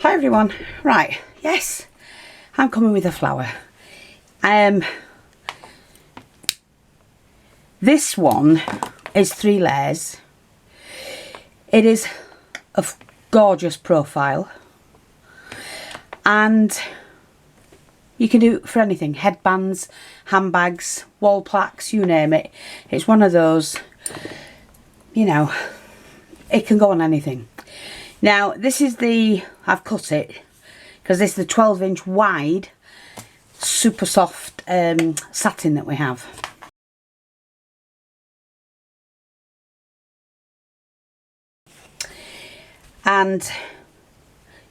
Hi everyone. Right, yes, I'm coming with a flower. This one is 3 layers. It is a gorgeous profile, and you can do it for anything: headbands, handbags, wall plaques, you name it. It's one of those, you know, it can go on anything. Now this is I've cut it because this is the 12-inch wide super soft satin that we have. And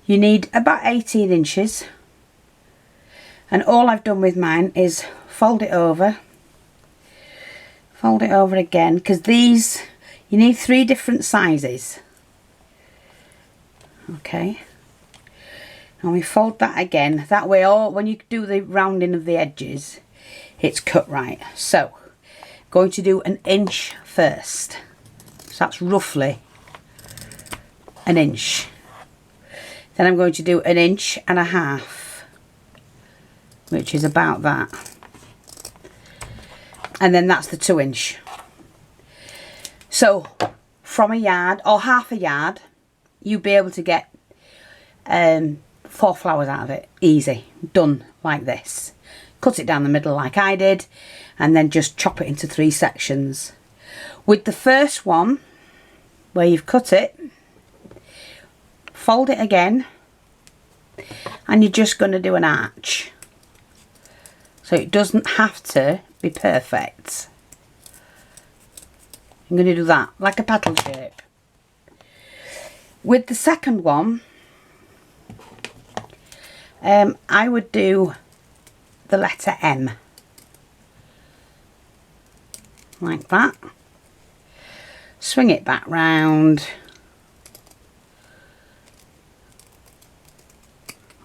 you need about 18 inches, and all I've done with mine is fold it over again, because these, you need 3 different sizes. Okay, and we fold that again, that way when you do the rounding of the edges it's cut right. So going to do 1 inch first, so that's roughly 1 inch. Then I'm going to do 1.5 inches, which is about that, and then that's the 2 inch. So from a yard or half a yard you'll be able to get 4 flowers out of it, easy, done like this. Cut it down the middle like I did, and then just chop it into 3 sections. With the first one where you've cut it, fold it again, and you're just going to do an arch, so it doesn't have to be perfect. I'm going to do that like a petal shape. With the second one, I would do the letter M, like that. Swing it back round,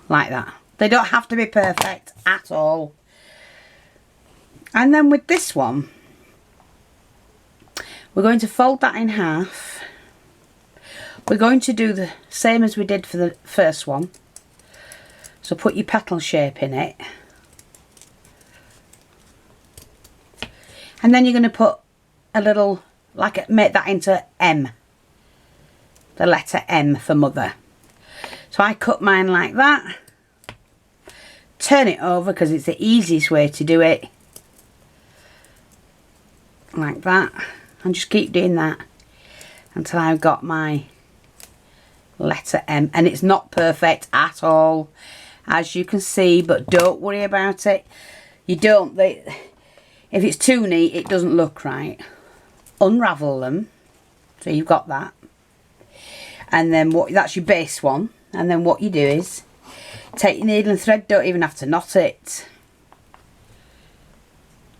like that. They don't have to be perfect at all. And then with this one, we're going to fold that in half. We're going to do the same as we did for the first one. So put your petal shape in it. And then you're going to put a little, make that into M. The letter M for mother. So I cut mine like that. Turn it over because it's the easiest way to do it. Like that. And just keep doing that until I've got my letter M. And it's not perfect at all, as you can see, but don't worry about it. If it's too neat it doesn't look right. Unravel them, so you've got that, and then that's your base one. And then what you do is take your needle and thread, don't even have to knot it,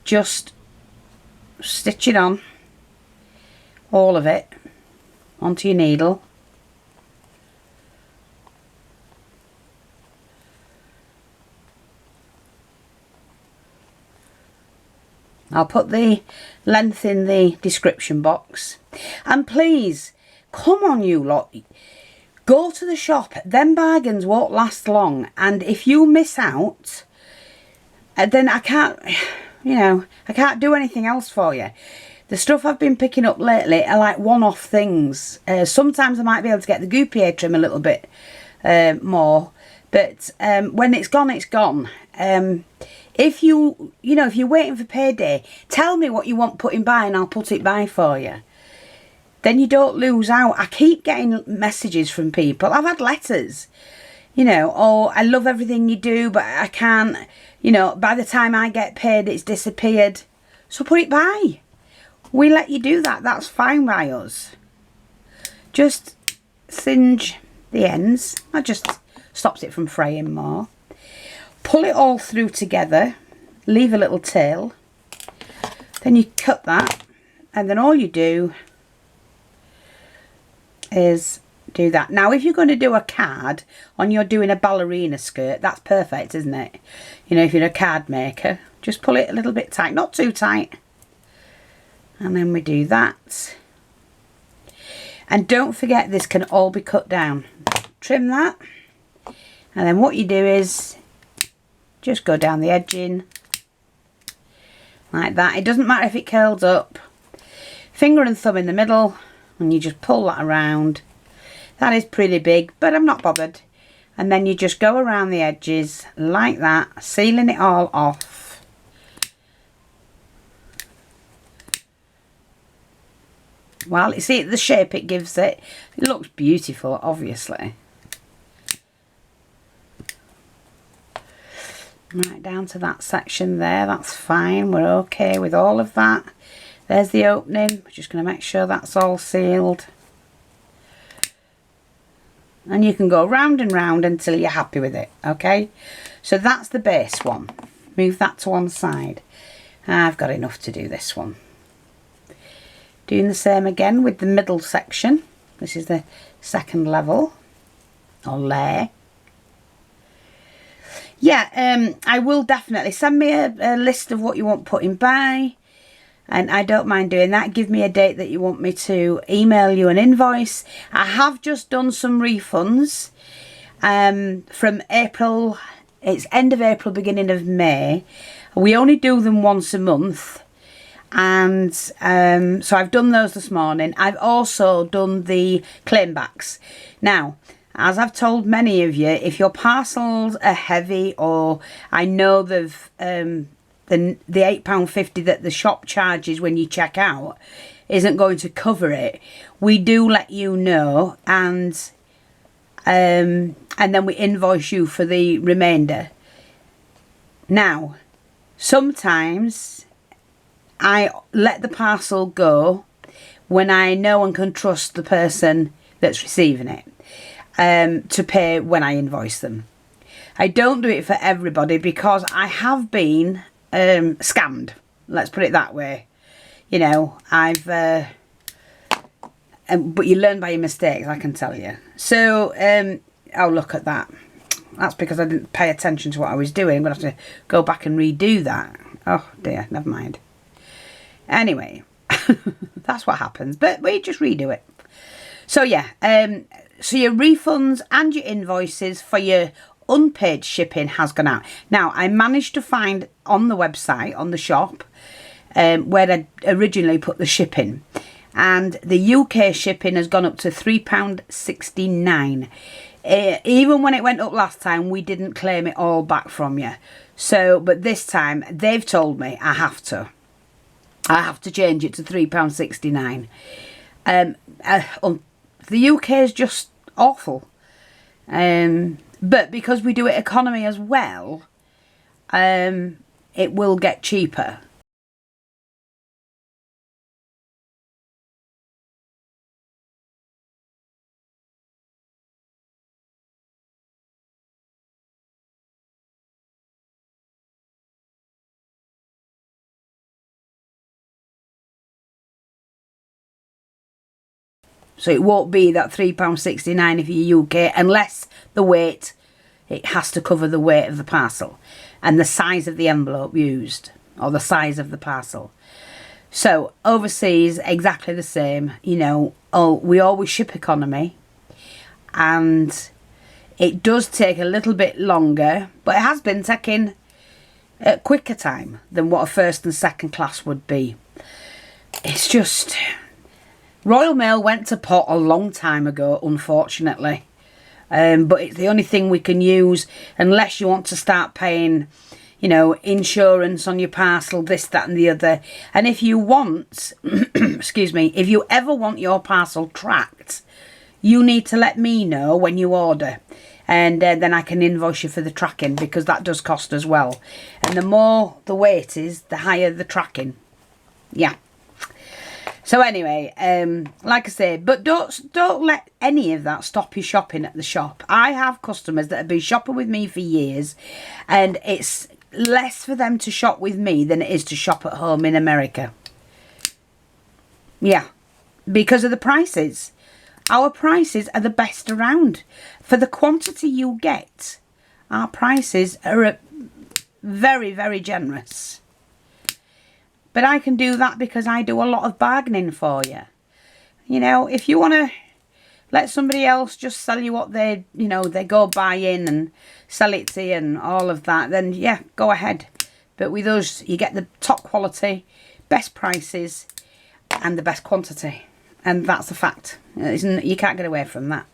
just stitch it on, all of it onto your needle. I'll put the length in the description box. And please, come on you lot, go to the shop. Them bargains won't last long, and if you miss out, then I can't, I can't do anything else for you. The stuff I've been picking up lately are like one-off things. Sometimes I might be able to get the Goupier trim a little bit more, but when it's gone, it's gone. If you're waiting for payday, tell me what you want putting by and I'll put it by for you. Then you don't lose out. I keep getting messages from people. I've had letters, oh, I love everything you do, but I can't, by the time I get paid, it's disappeared. So put it by. We let you do that. That's fine by us. Just singe the ends. That just stops it from fraying more. Pull it all through together, leave a little tail, then you cut that, and then all you do is do that. Now if you're going to do a card and you're doing a ballerina skirt, that's perfect, isn't it? If you're a card maker, just pull it a little bit tight, not too tight, and then we do that. And don't forget, this can all be cut down. Trim that, And then what you do is just go down the edging like that. It doesn't matter if it curls up. Finger and thumb in the middle, and you just pull that around. That is pretty big, but I'm not bothered. And then you just go around the edges like that, sealing it all off. Well, you see the shape it gives it. It looks beautiful, obviously. Right down to that section there, that's fine. We're okay with all of that. There's the opening. We're just going to make sure that's all sealed. And you can go round and round until you're happy with it, okay? So that's the base one. Move that to one side. I've got enough to do this one. Doing the same again with the middle section. This is the second level, or layer. Yeah, I will definitely send me a list of what you want putting by. And I don't mind doing that. Give me a date that you want me to email you an invoice. I have just done some refunds from April. It's end of April, beginning of May. We only do them once a month. And so I've done those this morning. I've also done the claimbacks. Now, as I've told many of you, if your parcels are heavy, or I know they've... the £8.50 that the shop charges when you check out isn't going to cover it, we do let you know, and then we invoice you for the remainder. Now, sometimes I let the parcel go when I know and can trust the person that's receiving it, to pay when I invoice them. I don't do it for everybody because I have been scammed, let's put it that way. You know, but you learn by your mistakes, I can tell you. So oh, look at that. That's because I didn't pay attention to what I was doing. I'm gonna have to go back and redo that. Oh dear, never mind. Anyway, that's what happens, but we just redo it. So yeah, so your refunds and your invoices for your unpaid shipping has gone out. Now, I managed to find on the website, on the shop, where I originally put the shipping, and the UK shipping has gone up to £3.69. Even when it went up last time, we didn't claim it all back from you. So, but this time they've told me I have to change it to £3.69. The UK is just awful. But because we do it economy as well, it will get cheaper. So it won't be that £3.69 if you're UK, unless the weight, it has to cover the weight of the parcel and the size of the envelope used, or the size of the parcel. So overseas, exactly the same. You know, we always ship economy, and it does take a little bit longer, but it has been taking a quicker time than what a first and second class would be. It's just... Royal Mail went to pot a long time ago, unfortunately. But it's the only thing we can use unless you want to start paying, you know, insurance on your parcel, this, that and the other. And if you want, excuse me, if you ever want your parcel tracked, you need to let me know when you order. And then I can invoice you for the tracking, because that does cost as well. And the more the weight is, the higher the tracking. Yeah. So anyway, like I say, but don't let any of that stop you shopping at the shop. I have customers that have been shopping with me for years, and it's less for them to shop with me than it is to shop at home in America. Yeah, because of the prices. Our prices are the best around. For the quantity you get, our prices are very, very generous. But I can do that because I do a lot of bargaining for you. You know, if you want to let somebody else just sell you what they, you know, they go buy in and sell it to you and all of that, then yeah, go ahead. But with us, you get the top quality, best prices, and the best quantity. And that's a fact. You can't get away from that.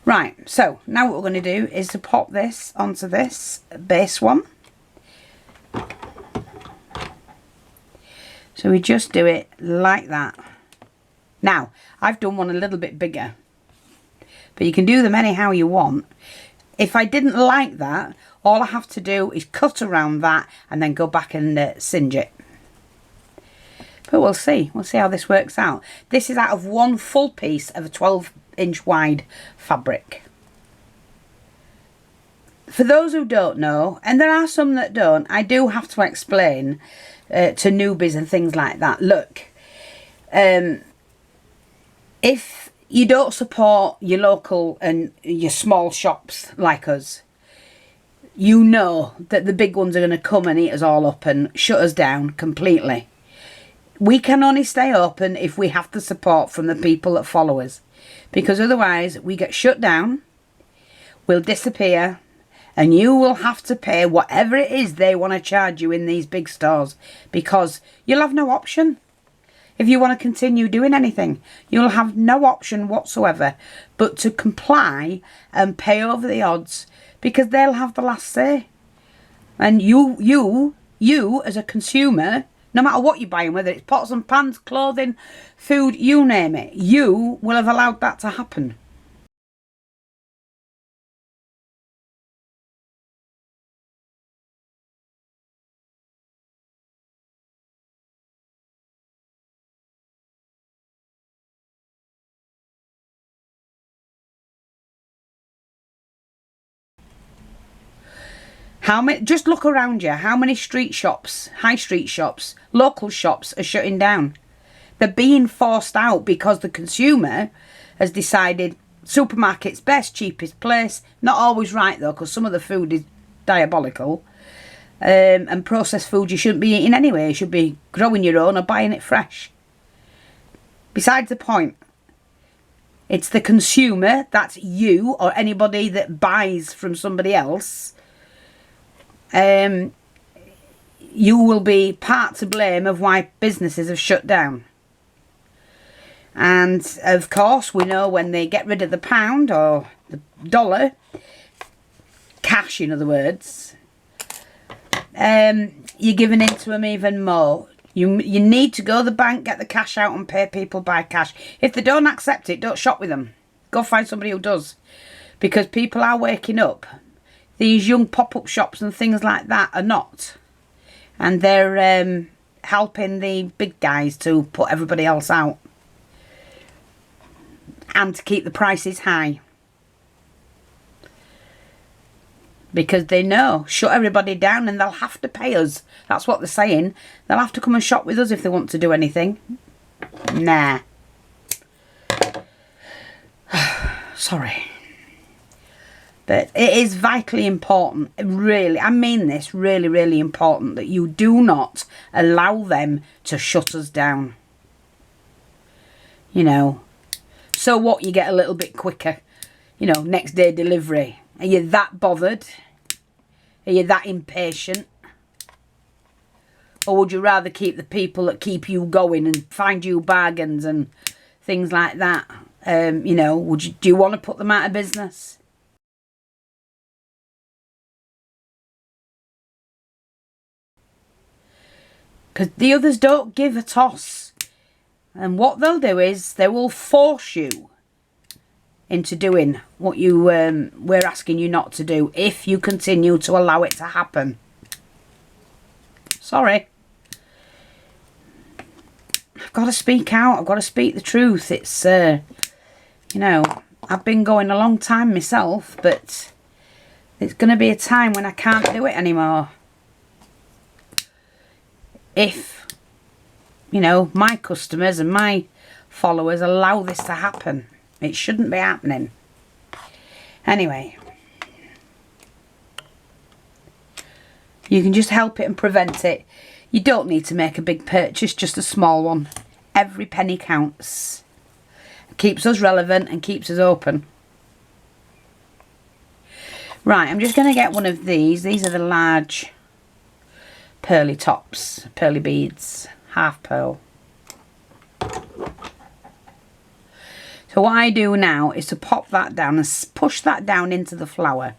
Right, so now what we're going to do is to pop this onto this base one. So we just do it like that. Now, I've done one a little bit bigger, but you can do them anyhow you want. If I didn't like that, all I have to do is cut around that and then go back and singe it. But we'll see. We'll see how this works out. This is out of one full piece of a 12-inch wide fabric. For those who don't know, and there are some that don't, I do have to explain to newbies and things like that. Look, if you don't support your local and your small shops like us, you know that the big ones are going to come and eat us all up and shut us down completely. We can only stay open if we have the support from the people that follow us, because otherwise we get shut down, we'll disappear, and you will have to pay whatever it is they want to charge you in these big stores, because you'll have no option. If you want to continue doing anything, you'll have no option whatsoever but to comply and pay over the odds, because they'll have the last say. And you as a consumer, no matter what you're buying, whether it's pots and pans, clothing, food, you name it, you will have allowed that to happen. Just look around you. How many street shops, high street shops, local shops are shutting down? They're being forced out because the consumer has decided supermarket's best, cheapest place. Not always right though, because some of the food is diabolical. And processed food you shouldn't be eating anyway. You should be growing your own or buying it fresh. Besides the point. It's the consumer, that's you or anybody that buys from somebody else. You will be part to blame of why businesses have shut down. And of course we know when they get rid of the pound or the dollar, cash in other words, you're giving in to them even more. You need to go to the bank, get the cash out and pay people by cash. If they don't accept it, don't shop with them. Go find somebody who does. Because people are waking up. These young pop-up shops and things like that are not. And they're helping the big guys to put everybody else out. And to keep the prices high. Because they know, shut everybody down and they'll have to pay us. That's what they're saying. They'll have to come and shop with us if they want to do anything. Nah. Sorry. But it is vitally important, really, I mean this, really, really important, that you do not allow them to shut us down. You know, so what, you get a little bit quicker, you know, next day delivery. Are you that bothered? Are you that impatient? Or would you rather keep the people that keep you going and find you bargains and things like that? You know, do you want to put them out of business? Because the others don't give a toss. And what they'll do is they will force you into doing what we're asking you not to do if you continue to allow it to happen. Sorry. I've got to speak out. I've got to speak the truth. It's, you know, I've been going a long time myself, but there's going to be a time when I can't do it anymore. If, you know, my customers and my followers allow this to happen. It shouldn't be happening. Anyway. You can just help it and prevent it. You don't need to make a big purchase, just a small one. Every penny counts. Keeps us relevant and keeps us open. Right, I'm just going to get one of these. These are the large pearly tops, pearly beads, half pearl. So what I do now is to pop that down and push that down into the flower.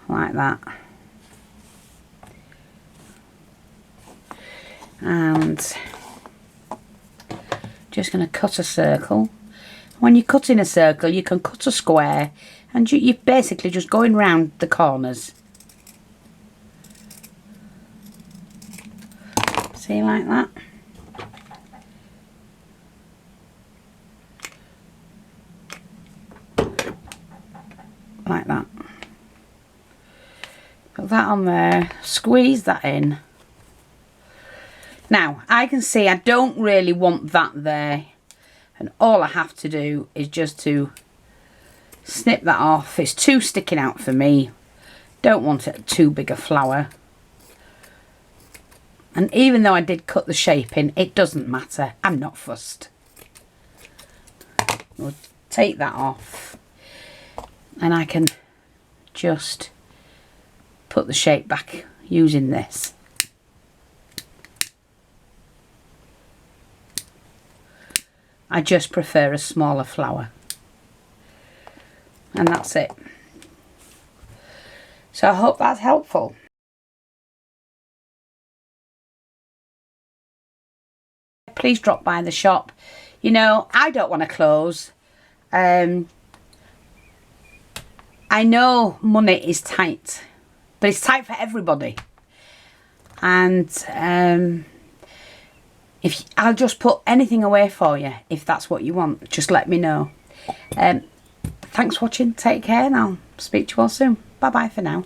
Like that. And just going to cut a circle. When you're cutting a circle, you can cut a square, and you're basically just going round the corners. See, like that. Like that. Put that on there, squeeze that in. Now, I can see I don't really want that there, and all I have to do is just to snip that off. It's too sticking out for me. Don't want it too big a flower. And even though I did cut the shape in, it doesn't matter. I'm not fussed. We'll take that off, and I can just put the shape back using this. I just prefer a smaller flower. And that's it. So I hope that's helpful. Please drop by the shop. You know, I don't want to close. I know money is tight, but it's tight for everybody. And if I'll just put anything away for you, if that's what you want, just let me know. Thanks for watching. Take care, and I'll speak to you all soon. Bye bye for now.